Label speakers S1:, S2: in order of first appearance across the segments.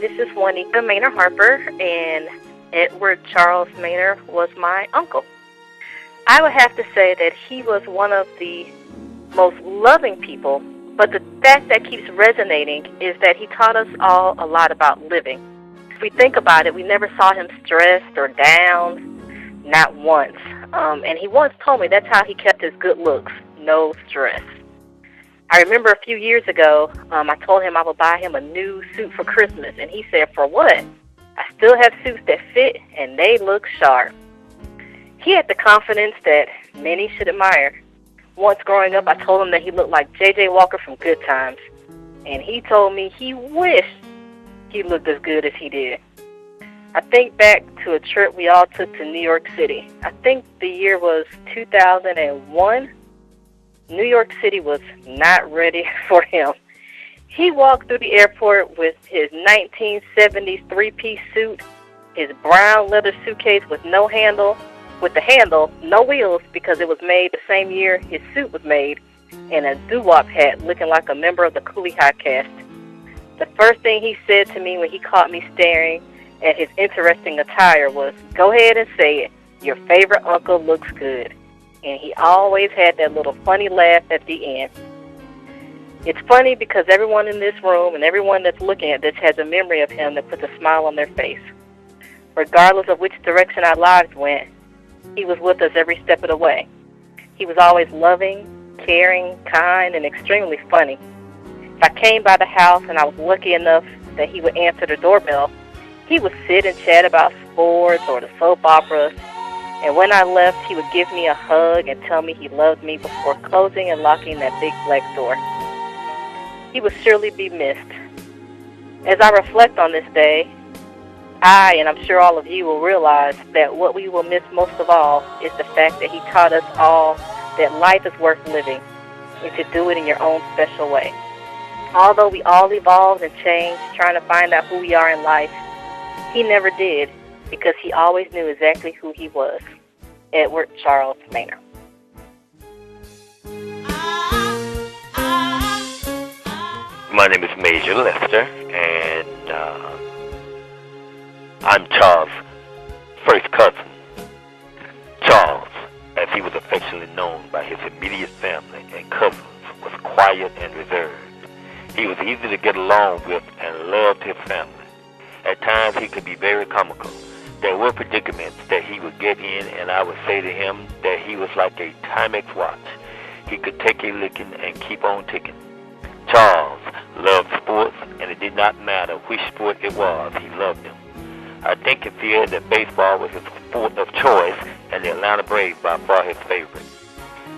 S1: This is Juanita Mainor Harper, and Edward Charles Mainor was my uncle. I would have to say that he was one of the most loving people, but the fact that keeps resonating is that he taught us all a lot about living. If we think about it, we never saw him stressed or down, not once. And he once told me that's how he kept his good looks, no stress. I remember a few years ago, I told him I would buy him a new suit for Christmas, and he said, "For what? I still have suits that fit, and they look sharp." He had the confidence that many should admire. Once growing up, I told him that he looked like J.J. Walker from Good Times, and he told me he wished he looked as good as he did. I think back to a trip we all took to New York City. I think the year was 2001. New York City was not ready for him. He walked through the airport with his 1970s three-piece suit, his brown leather suitcase with the handle, no wheels because it was made the same year his suit was made, and a doo-wop hat looking like a member of the Cooley High cast. The first thing he said to me when he caught me staring at his interesting attire was, "Go ahead and say it. Your favorite uncle looks good." And he always had that little funny laugh at the end. It's funny because everyone in this room and everyone that's looking at this has a memory of him that puts a smile on their face. Regardless of which direction our lives went, he was with us every step of the way. He was always loving, caring, kind, and extremely funny. If I came by the house and I was lucky enough that he would answer the doorbell, he would sit and chat about sports or the soap operas. And when I left, he would give me a hug and tell me he loved me before closing and locking that big black door. He would surely be missed. As I reflect on this day, I, and I'm sure all of you, will realize that what we will miss most of all is the fact that he taught us all that life is worth living and to do it in your own special way. Although we all evolved and changed trying to find out who we are in life, he never did, because he always knew exactly who he was. Edward Charles Mainor.
S2: My name is Major Lester, and I'm Charles' first cousin. Charles, as he was affectionately known by his immediate family and cousins, was quiet and reserved. He was easy to get along with and loved his family. At times he could be very comical. There were predicaments that he would get in, and I would say to him that he was like a Timex watch. He could take a licking and keep on ticking. Charles loved sports, and it did not matter which sport it was, he loved them. I think he feared that baseball was his sport of choice, and the Atlanta Braves by far his favorite.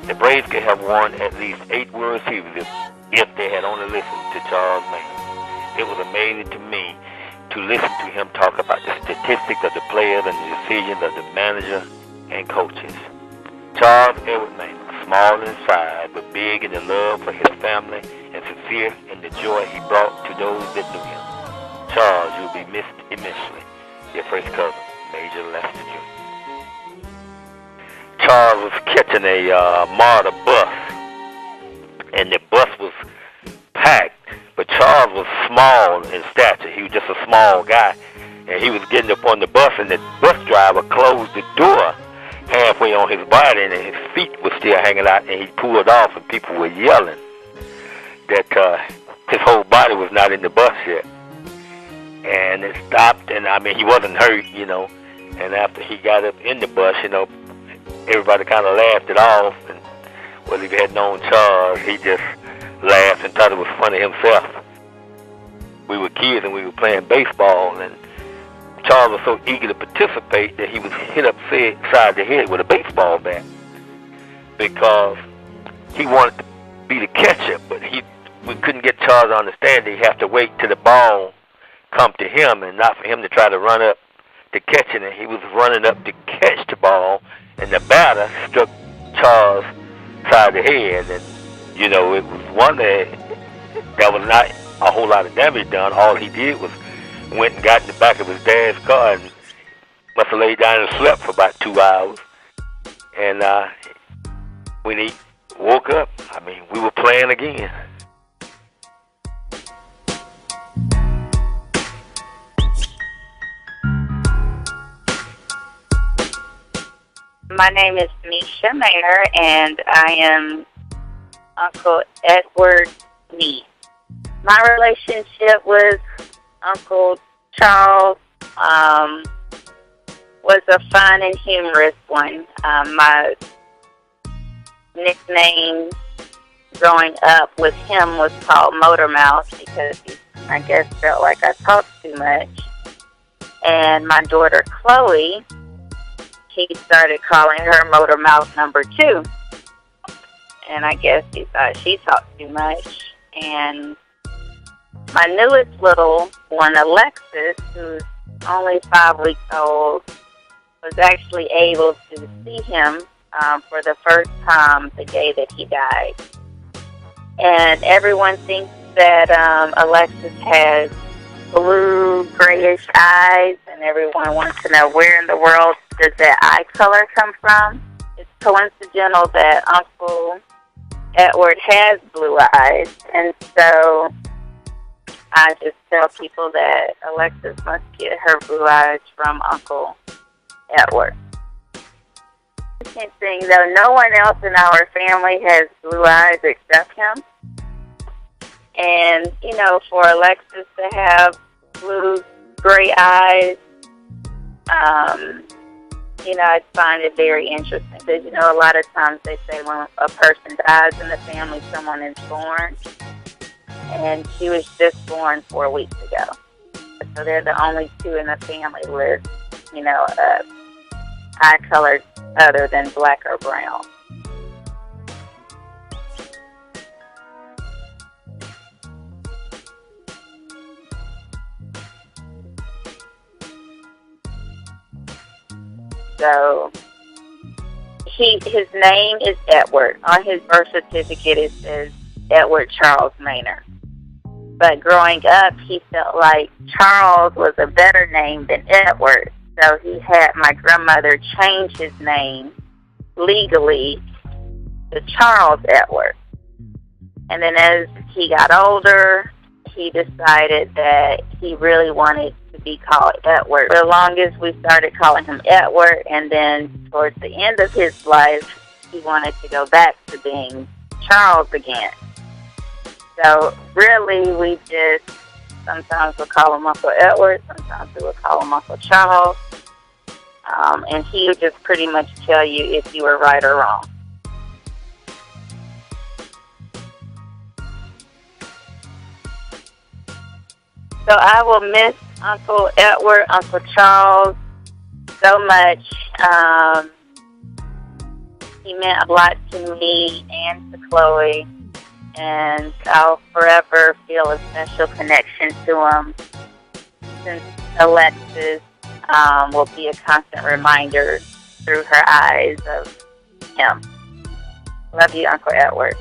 S2: The Braves could have won at least 8 World Series if they had only listened to Charles Mainor. It was amazing to me to listen to him talk about the statistics of the players and the decisions of the manager and coaches. Charles Edward Mainor, small in size but big in the love for his family and sincere in the joy he brought to those that knew him. Charles, you'll be missed immensely. Your first cousin, Major Lester Jr. Charles was catching a MARTA bus, and the bus was packed. But Charles was small in stature. He was just a small guy. And he was getting up on the bus, and the bus driver closed the door halfway on his body, and his feet were still hanging out, and he pulled off, and people were yelling that his whole body was not in the bus yet. And it stopped, and he wasn't hurt, And after he got up in the bus, everybody kind of laughed it off. And well, if you had known Charles, he just laughed and thought it was funny himself. We were kids and we were playing baseball, and Charles was so eager to participate that he was hit upside the head with a baseball bat because he wanted to be the catcher, but we couldn't get Charles to understand that he have to wait till the ball come to him and not for him to try to run up to catch it. And he was running up to catch the ball, and the batter struck Charles side the head, and it was one that was not a whole lot of damage done. All he did was went and got in the back of his dad's car and must have laid down and slept for about 2 hours. And when he woke up, we were playing again.
S3: My name is Misha Mainor, and I am Uncle Edward's niece. My relationship with Uncle Charles was a fun and humorous one. My nickname growing up with him was called Motor Mouth because he, I guess, felt like I talked too much. And my daughter Chloe, he started calling her Motor Mouth number 2. And I guess he thought she talked too much. And my newest little one, Alexis, who's only 5 weeks old, was actually able to see him for the first time the day that he died. And everyone thinks that Alexis has blue, grayish eyes, and everyone wants to know where in the world does that eye color come from. It's coincidental that Uncle Edward has blue eyes, and so I just tell people that Alexis must get her blue eyes from Uncle Edward. Interesting thing, though, no one else in our family has blue eyes except him. And, you know, for Alexis to have blue, gray eyes, you know, I find it very interesting because, you know, a lot of times they say when a person dies in the family, someone is born. And she was just born 4 weeks ago. So they're the only 2 in the family with, you know, eye color other than black or brown. So his name is Edward. On his birth certificate it says Edward Charles Mainor. But growing up, he felt like Charles was a better name than Edward. So he had my grandmother change his name legally to Charles Edward. And then as he got older, he decided that he really wanted to be called Edward. For the longest, we started calling him Edward, and then towards the end of his life, he wanted to go back to being Charles again. So really, we just sometimes we'll call him Uncle Edward, sometimes we will call him Uncle Charles, and he would just pretty much tell you if you were right or wrong. So I will miss Uncle Edward, Uncle Charles so much. He meant a lot to me and to Chloe, and I'll forever feel a special connection to him, since Alexis will be a constant reminder through her eyes of him. Love you, Uncle Edward.